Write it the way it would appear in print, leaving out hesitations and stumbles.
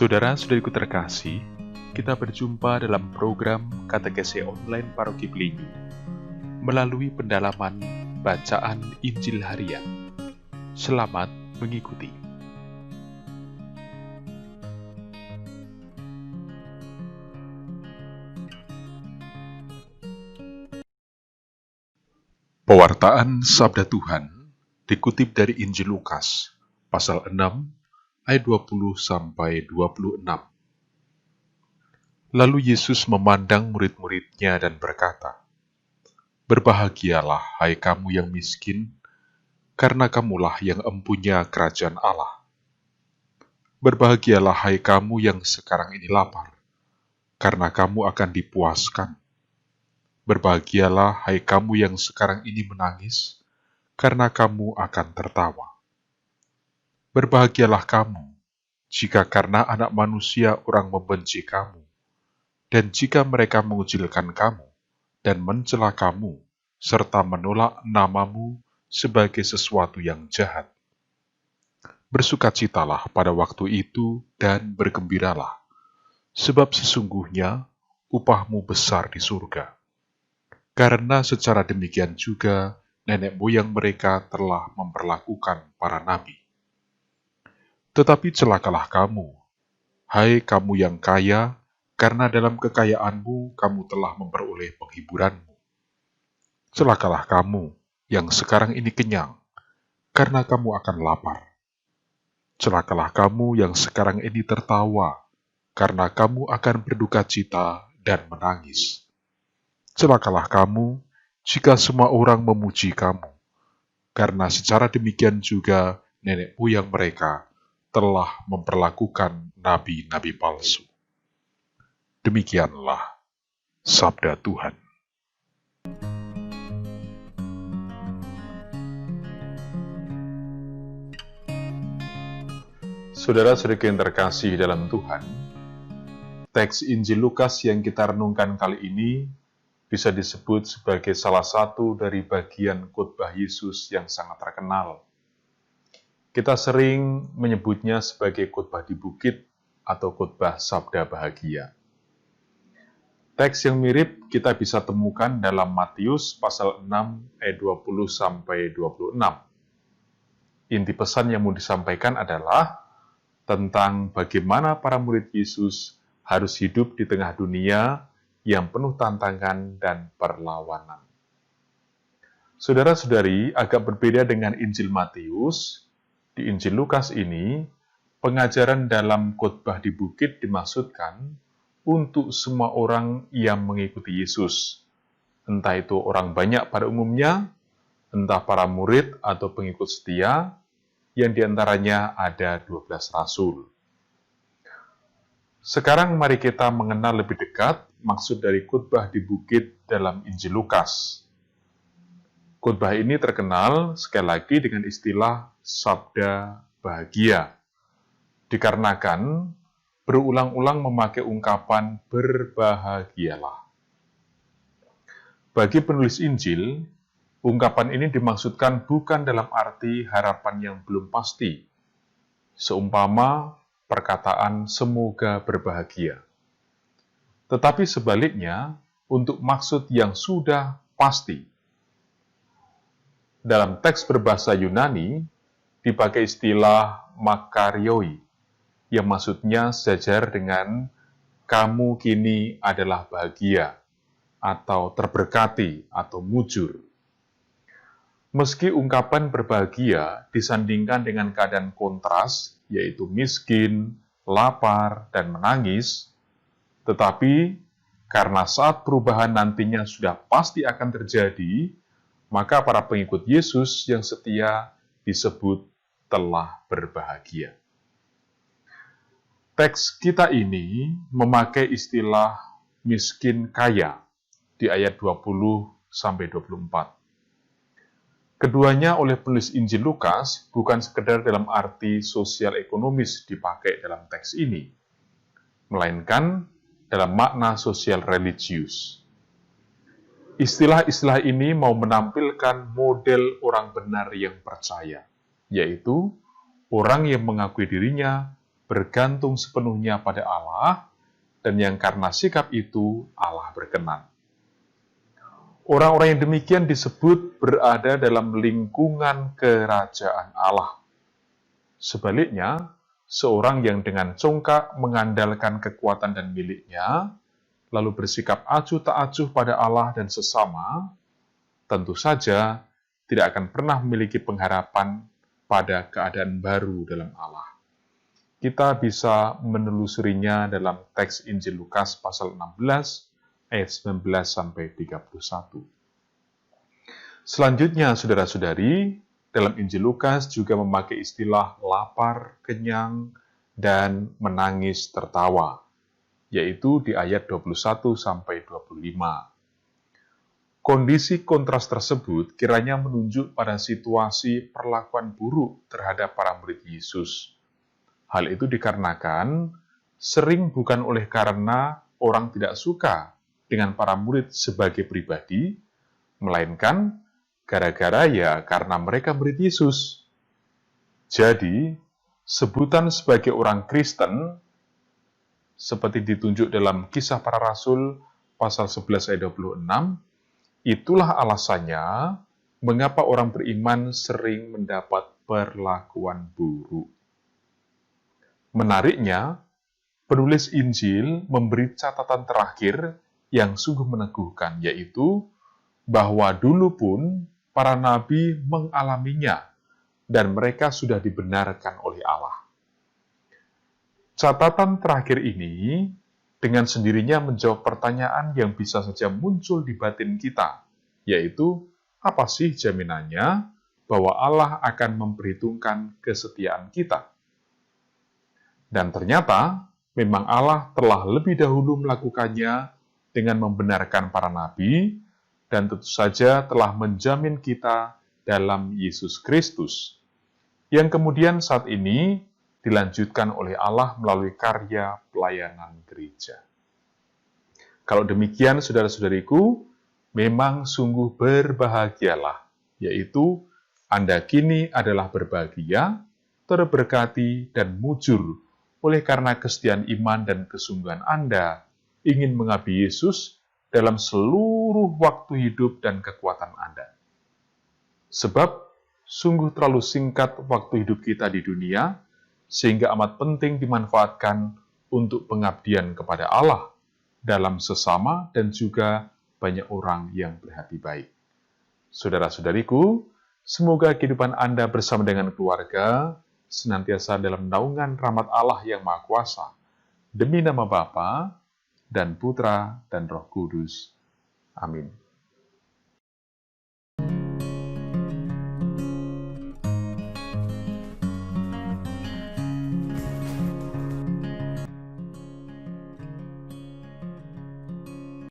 Saudara-saudariku terkasih, kita berjumpa dalam program Katekese Online Paroki Belinyu melalui pendalaman bacaan Injil Harian. Selamat mengikuti. Pewartaan Sabda Tuhan dikutip dari Injil Lukas, pasal 6, ayat 20-26. Lalu Yesus memandang murid-muridnya dan berkata, "Berbahagialah, hai kamu yang miskin, karena kamulah yang empunya kerajaan Allah. Berbahagialah, hai kamu yang sekarang ini lapar, karena kamu akan dipuaskan. Berbahagialah, hai kamu yang sekarang ini menangis, karena kamu akan tertawa. Berbahagialah kamu, jika karena Anak Manusia orang membenci kamu, dan jika mereka mengucilkan kamu, dan mencela kamu, serta menolak namamu sebagai sesuatu yang jahat. Bersukacitalah pada waktu itu dan bergembiralah, sebab sesungguhnya upahmu besar di surga. Karena secara demikian juga nenek moyang mereka telah memperlakukan para nabi. Tetapi celakalah kamu, hai kamu yang kaya, karena dalam kekayaanmu kamu telah memperoleh penghiburanmu. Celakalah kamu yang sekarang ini kenyang, karena kamu akan lapar. Celakalah kamu yang sekarang ini tertawa, karena kamu akan berduka cita dan menangis. Celakalah kamu jika semua orang memuji kamu, karena secara demikian juga nenek moyang mereka telah memperlakukan nabi-nabi palsu. Demikianlah sabda Tuhan. Saudara-saudari yang terkasih dalam Tuhan, teks Injil Lukas yang kita renungkan kali ini bisa disebut sebagai salah satu dari bagian khotbah Yesus yang sangat terkenal. Kita sering menyebutnya sebagai khotbah di bukit atau khotbah sabda bahagia. Teks yang mirip kita bisa temukan dalam Matius pasal 6 ayat 20-26. Inti pesan yang mau disampaikan adalah tentang bagaimana para murid Yesus harus hidup di tengah dunia yang penuh tantangan dan perlawanan. Saudara-saudari, agak berbeda dengan Injil Matius. Di Injil Lukas ini, pengajaran dalam khotbah di bukit dimaksudkan untuk semua orang yang mengikuti Yesus. Entah itu orang banyak pada umumnya, entah para murid atau pengikut setia, yang diantaranya ada 12 rasul. Sekarang mari kita mengenal lebih dekat maksud dari khotbah di bukit dalam Injil Lukas. Khotbah ini terkenal sekali lagi dengan istilah sabda bahagia, dikarenakan berulang-ulang memakai ungkapan berbahagialah. Bagi penulis Injil, ungkapan ini dimaksudkan bukan dalam arti harapan yang belum pasti, seumpama perkataan semoga berbahagia. Tetapi sebaliknya, untuk maksud yang sudah pasti. Dalam teks berbahasa Yunani, dipakai istilah makarioi, yang maksudnya sejajar dengan kamu kini adalah bahagia, atau terberkati, atau mujur. Meski ungkapan berbahagia disandingkan dengan keadaan kontras, yaitu miskin, lapar, dan menangis, tetapi karena saat perubahan nantinya sudah pasti akan terjadi, maka para pengikut Yesus yang setia disebut telah berbahagia. Teks kita ini memakai istilah miskin kaya di ayat 20-24. Keduanya oleh penulis Injil Lukas bukan sekedar dalam arti sosial ekonomis dipakai dalam teks ini, melainkan dalam makna sosial religius. Istilah-istilah ini mau menampilkan model orang benar yang percaya, yaitu orang yang mengakui dirinya bergantung sepenuhnya pada Allah, dan yang karena sikap itu Allah berkenan. Orang-orang yang demikian disebut berada dalam lingkungan kerajaan Allah. Sebaliknya, seorang yang dengan congkak mengandalkan kekuatan dan miliknya, lalu bersikap acuh tak acuh pada Allah dan sesama, tentu saja tidak akan pernah memiliki pengharapan pada keadaan baru dalam Allah. Kita bisa menelusurinya dalam teks Injil Lukas pasal 16, ayat 19-31. Selanjutnya, saudara-saudari, dalam Injil Lukas juga memakai istilah lapar, kenyang, dan menangis tertawa, yaitu di ayat 21-25. Kondisi kontras tersebut kiranya menunjuk pada situasi perlakuan buruk terhadap para murid Yesus. Hal itu dikarenakan sering bukan oleh karena orang tidak suka dengan para murid sebagai pribadi, melainkan gara-gara karena mereka murid Yesus. Jadi, sebutan sebagai orang Kristen, seperti ditunjuk dalam Kisah Para Rasul pasal 11 ayat 26, itulah alasannya mengapa orang beriman sering mendapat perlakuan buruk. Menariknya, penulis Injil memberi catatan terakhir yang sungguh meneguhkan, yaitu bahwa dulu pun para nabi mengalaminya dan mereka sudah dibenarkan oleh Allah. Catatan terakhir ini dengan sendirinya menjawab pertanyaan yang bisa saja muncul di batin kita, yaitu apa sih jaminannya bahwa Allah akan memperhitungkan kesetiaan kita? Dan ternyata memang Allah telah lebih dahulu melakukannya dengan membenarkan para nabi, dan tentu saja telah menjamin kita dalam Yesus Kristus, yang kemudian saat ini dilanjutkan oleh Allah melalui karya pelayanan gereja. Kalau demikian, saudara-saudariku, memang sungguh berbahagialah, yaitu Anda kini adalah berbahagia, terberkati, dan mujur oleh karena kesetiaan iman dan kesungguhan Anda ingin mengabdi Yesus dalam seluruh waktu hidup dan kekuatan Anda. Sebab sungguh terlalu singkat waktu hidup kita di dunia, sehingga amat penting dimanfaatkan untuk pengabdian kepada Allah dalam sesama dan juga banyak orang yang berhati baik. Saudara-saudariku, semoga kehidupan Anda bersama dengan keluarga senantiasa dalam naungan rahmat Allah yang Maha Kuasa, demi nama Bapa dan Putra dan Roh Kudus. Amin.